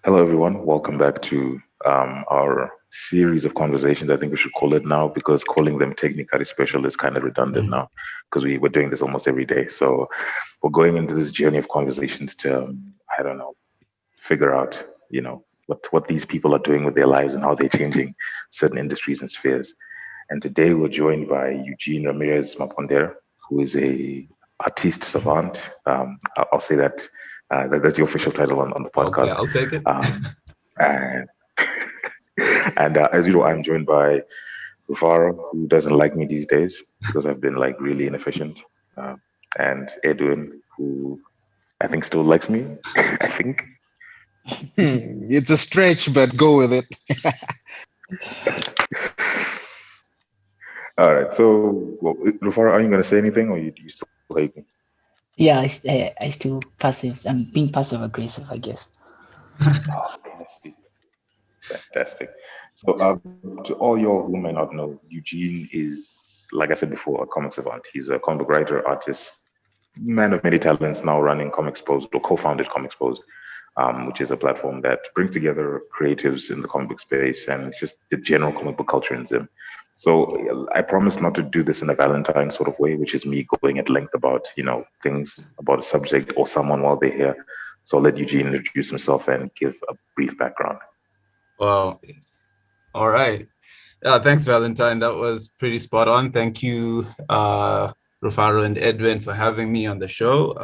Hello, everyone. Welcome back to our series of conversations. I think we should call it now because calling them Technikari special is kind of redundant Mhm. now because we're doing this almost every day. So we're going into this journey of conversations to, I don't know, figure out, what these people are doing with their lives and how they're changing certain industries and spheres. And today we're joined by Eugene Ramirez Mapondera, who is a artiste savant. I'll say that's the official title on the Okay, podcast. I'll take it. Um, and and as usual, I'm joined by Rufaro, who doesn't like me these days because I've been like really inefficient, uh, and Edwin, who I think still likes me. I think. It's a stretch, but go with it. All right. So, well, Rufaro, are you going to say anything, or you still hate me? Yeah, I still passive. I'm being passive aggressive, I guess. Oh, fantastic. Fantastic. So, to all y'all who may not know, Eugene is, like I said before, a comic savant. He's a comic book writer, artist, man of many talents, now running Comexposed or co-founded Comexposed, which is a platform that brings together creatives in the comic book space and just the general comic book culture in Zim. So I promise not to do this in a Valentine sort of way, which is me going at length about, things about a subject or someone while they're here. So I'll let Eugene introduce himself and give a brief background. Well, all right. Thanks, Valentine. That was pretty spot on. Thank you, Rufaro and Edwin, for having me on the show.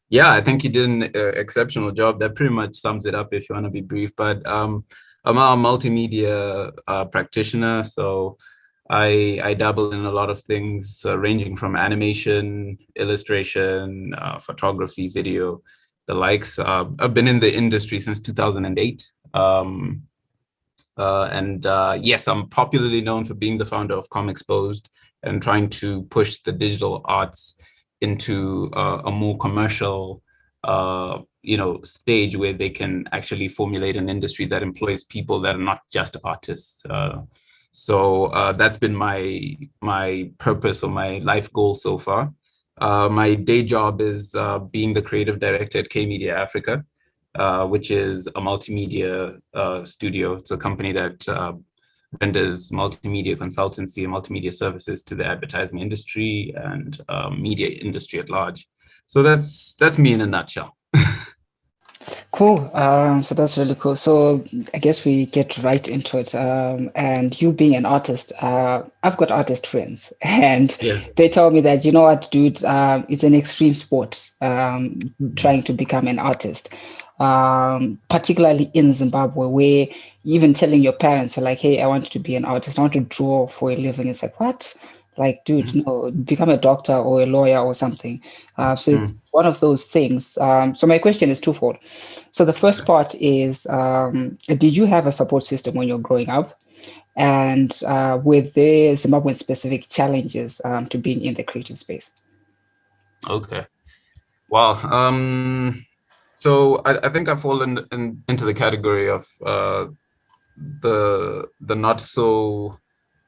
Yeah, I think you did an exceptional job. That pretty much sums it up if you want to be brief. But I'm a multimedia practitioner, so I dabble in a lot of things ranging from animation, illustration, photography, video, the likes. I've been in the industry since 2008. And yes, I'm popularly known for being the founder of Comexposed and trying to push the digital arts into a more commercial, stage where they can actually formulate an industry that employs people that are not just artists. So that's been my purpose or my life goal so far. My day job is being the creative director at K Media Africa, which is a multimedia studio. It's a company that renders multimedia consultancy and multimedia services to the advertising industry and media industry at large. So that's me in a nutshell. Cool. So that's really cool. So I guess we get right into it. And you being an artist, I've got artist friends, and Yeah. they tell me that, you know what, dude, it's an extreme sport, trying to become an artist, particularly in Zimbabwe, where even telling your parents, like, hey, I want to be an artist, I want to draw for a living. It's like, what? Like, dude, no, become a doctor or a lawyer or something. So it's one of those things. So my question is twofold. So the first part is, did you have a support system when you're growing up? And were there Zimbabwean specific challenges to being in the creative space? Okay. Wow. So I think I fall into the category of the not so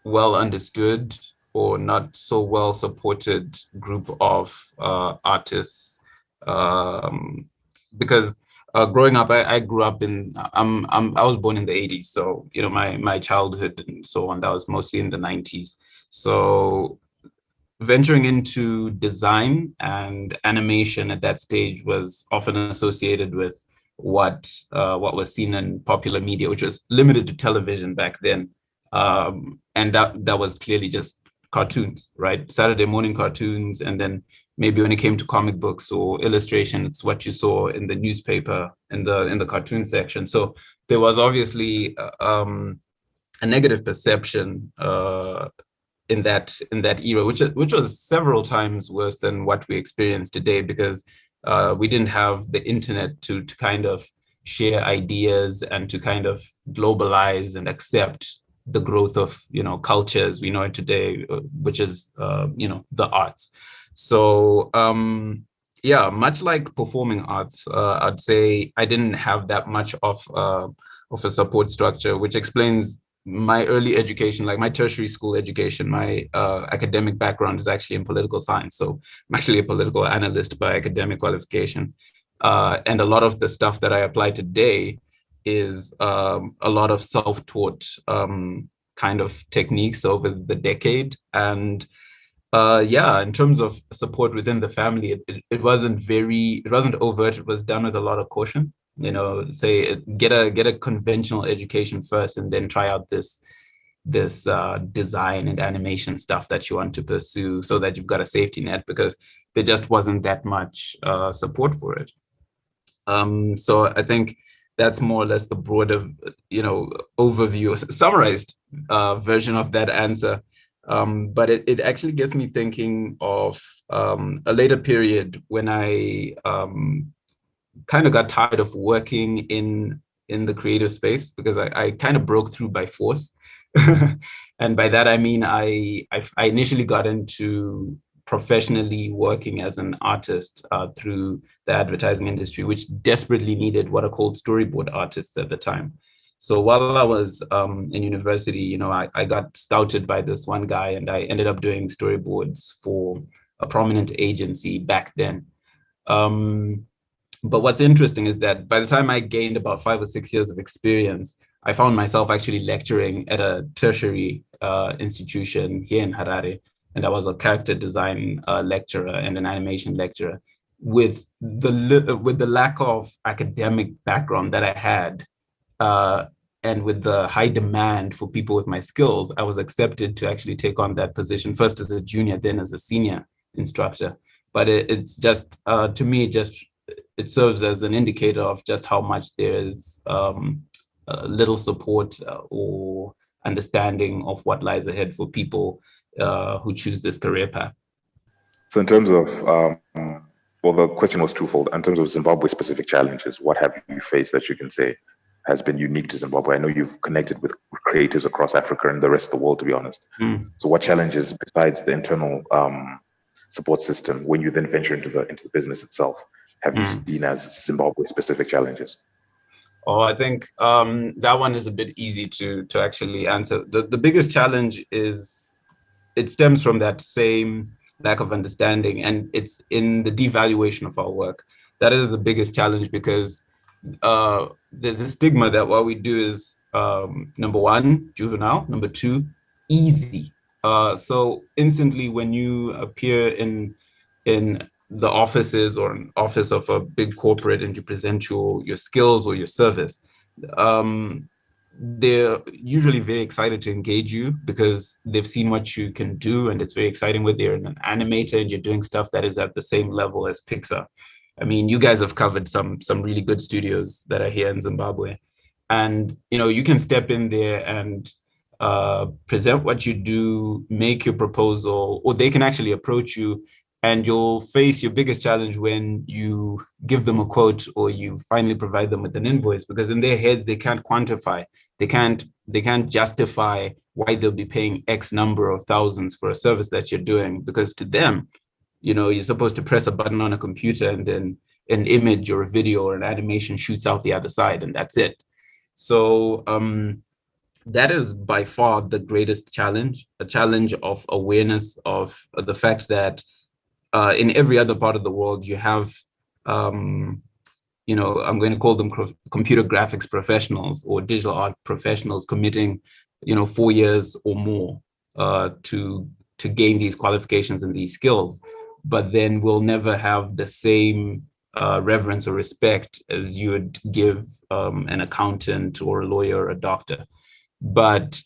well understood or not so well supported group of artists, because growing up, I grew up I was born in the 80s, so my childhood and so on, that was mostly in the 90s. So venturing into design and animation at that stage was often associated with what was seen in popular media, which was limited to television back then, and that was clearly just cartoons, right? Saturday morning cartoons, and then maybe when it came to comic books or illustration, it's what you saw in the newspaper in the cartoon section. So there was obviously a negative perception in that era, which was several times worse than what we experience today, because we didn't have the internet to kind of share ideas and to kind of globalize and accept the growth of cultures we know it today, which is the arts. So yeah, much like performing arts, I'd say I didn't have that much of a support structure, which explains my early education, like my tertiary school education. My academic background is actually in political science. So I'm actually a political analyst by academic qualification. And a lot of the stuff that I apply today is a lot of self-taught kind of techniques over the decade. And yeah, in terms of support within the family, it wasn't overt. It was done with a lot of caution. You know, say get a conventional education first, and then try out this design and animation stuff that you want to pursue, so that you've got a safety net, because there just wasn't that much support for it. So I think that's more or less the broader, overview, summarized version of that answer. But it actually gets me thinking of a later period when I kind of got tired of working in the creative space, because I kind of broke through by force. And by that, I mean, I initially got into professionally working as an artist through the advertising industry, which desperately needed what are called storyboard artists at the time. So while I was in university, I got scouted by this one guy, and I ended up doing storyboards for a prominent agency back then. But what's interesting is that by the time I gained about 5 or 6 years of experience, I found myself actually lecturing at a tertiary institution here in Harare. And I was a character design lecturer and an animation lecturer. With the lack of academic background that I had, and with the high demand for people with my skills, I was accepted to actually take on that position, first as a junior, then as a senior instructor. But it's just, to me, it serves as an indicator of just how much there's little support or understanding of what lies ahead for people who choose this career path. So in terms of, well, the question was twofold. In terms of Zimbabwe-specific challenges, what have you faced that you can say has been unique to Zimbabwe? I know you've connected with creatives across Africa and the rest of the world, to be honest. So what challenges, besides the internal support system, when you then venture into the business itself, have you seen as Zimbabwe-specific challenges? Oh, I think that one is a bit easy to actually answer. The biggest challenge is, it stems from that same lack of understanding, and it's in the devaluation of our work. That is the biggest challenge, because there's a stigma that what we do is, number one, juvenile, number two, easy. So instantly when you appear in the offices or an office of a big corporate and you present your skills or your service, they're usually very excited to engage you because they've seen what you can do, and it's very exciting when they're an animator and you're doing stuff that is at the same level as Pixar. I mean, you guys have covered some really good studios that are here in Zimbabwe, and you can step in there and present what you do, make your proposal, or they can actually approach you, and you'll face your biggest challenge when you give them a quote or you finally provide them with an invoice, because in their heads they can't quantify, they can't justify why they'll be paying X number of thousands for a service that you're doing, because to them, you're supposed to press a button on a computer and then an image or a video or an animation shoots out the other side, and that's it. So that is by far the greatest challenge, a challenge of awareness of the fact that in every other part of the world, you have, I'm going to call them computer graphics professionals or digital art professionals committing, 4 years or more to gain these qualifications and these skills, but then we'll never have the same reverence or respect as you would give an accountant or a lawyer or a doctor. But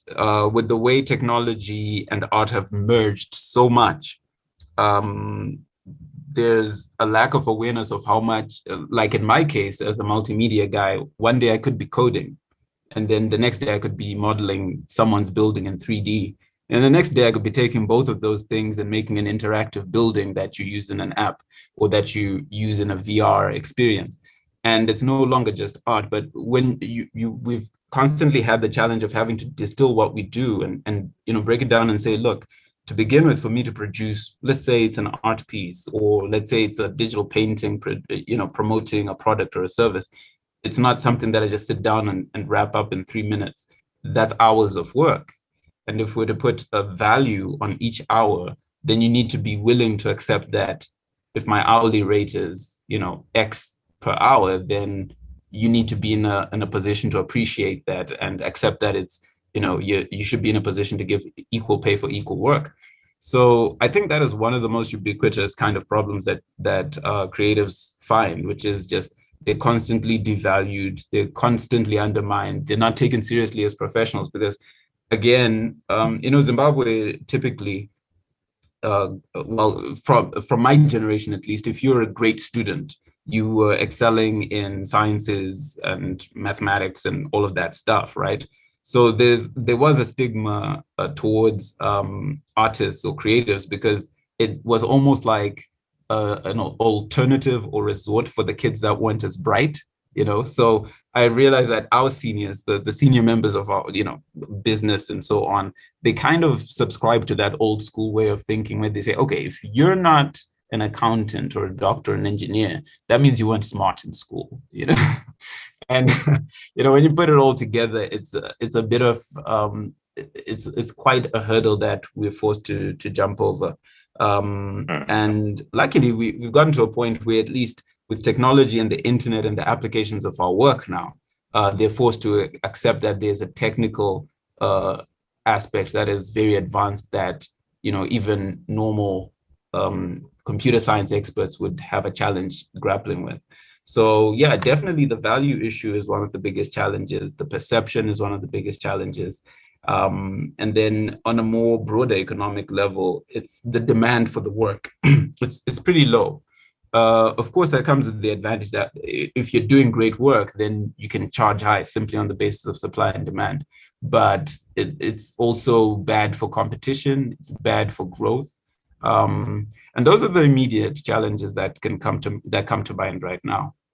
with the way technology and art have merged so much, there's a lack of awareness of how much, like in my case, as a multimedia guy, one day I could be coding, and then the next day I could be modeling someone's building in 3D. And the next day I could be taking both of those things and making an interactive building that you use in an app or that you use in a VR experience. And it's no longer just art, but when we've constantly had the challenge of having to distill what we do and break it down and say, look, to begin with, for me to produce, let's say it's an art piece, or let's say it's a digital painting, promoting a product or a service. It's not something that I just sit down and wrap up in 3 minutes. That's hours of work. And if we're to put a value on each hour, then you need to be willing to accept that if my hourly rate is, X per hour, then you need to be in a position to appreciate that and accept that it's, you should be in a position to give equal pay for equal work. So I think that is one of the most ubiquitous kind of problems that creatives find, which is just they're constantly devalued, they're constantly undermined, they're not taken seriously as professionals because, again, Zimbabwe typically, well, from my generation at least, if you're a great student, you were excelling in sciences and mathematics and all of that stuff, right? So there was a stigma towards artists or creatives because it was almost like an alternative or resort for the kids that weren't as bright, So I realized that our seniors, the senior members of our, business and so on, they kind of subscribe to that old school way of thinking where they say, okay, if you're not an accountant or a doctor or an engineer, that means you weren't smart in school, And when you put it all together, it's a bit of it's quite a hurdle that we're forced to jump over. And luckily, we've gotten to a point where, at least with technology and the internet and the applications of our work now, they're forced to accept that there's a technical aspect that is very advanced that even normal computer science experts would have a challenge grappling with. So yeah, definitely the value issue is one of the biggest challenges. The perception is one of the biggest challenges. And then on a more broader economic level, it's the demand for the work. It's pretty low. Of course, that comes with the advantage that if you're doing great work, then you can charge high simply on the basis of supply and demand. But it's also bad for competition. It's bad for growth. And those are the immediate challenges that come to mind right now.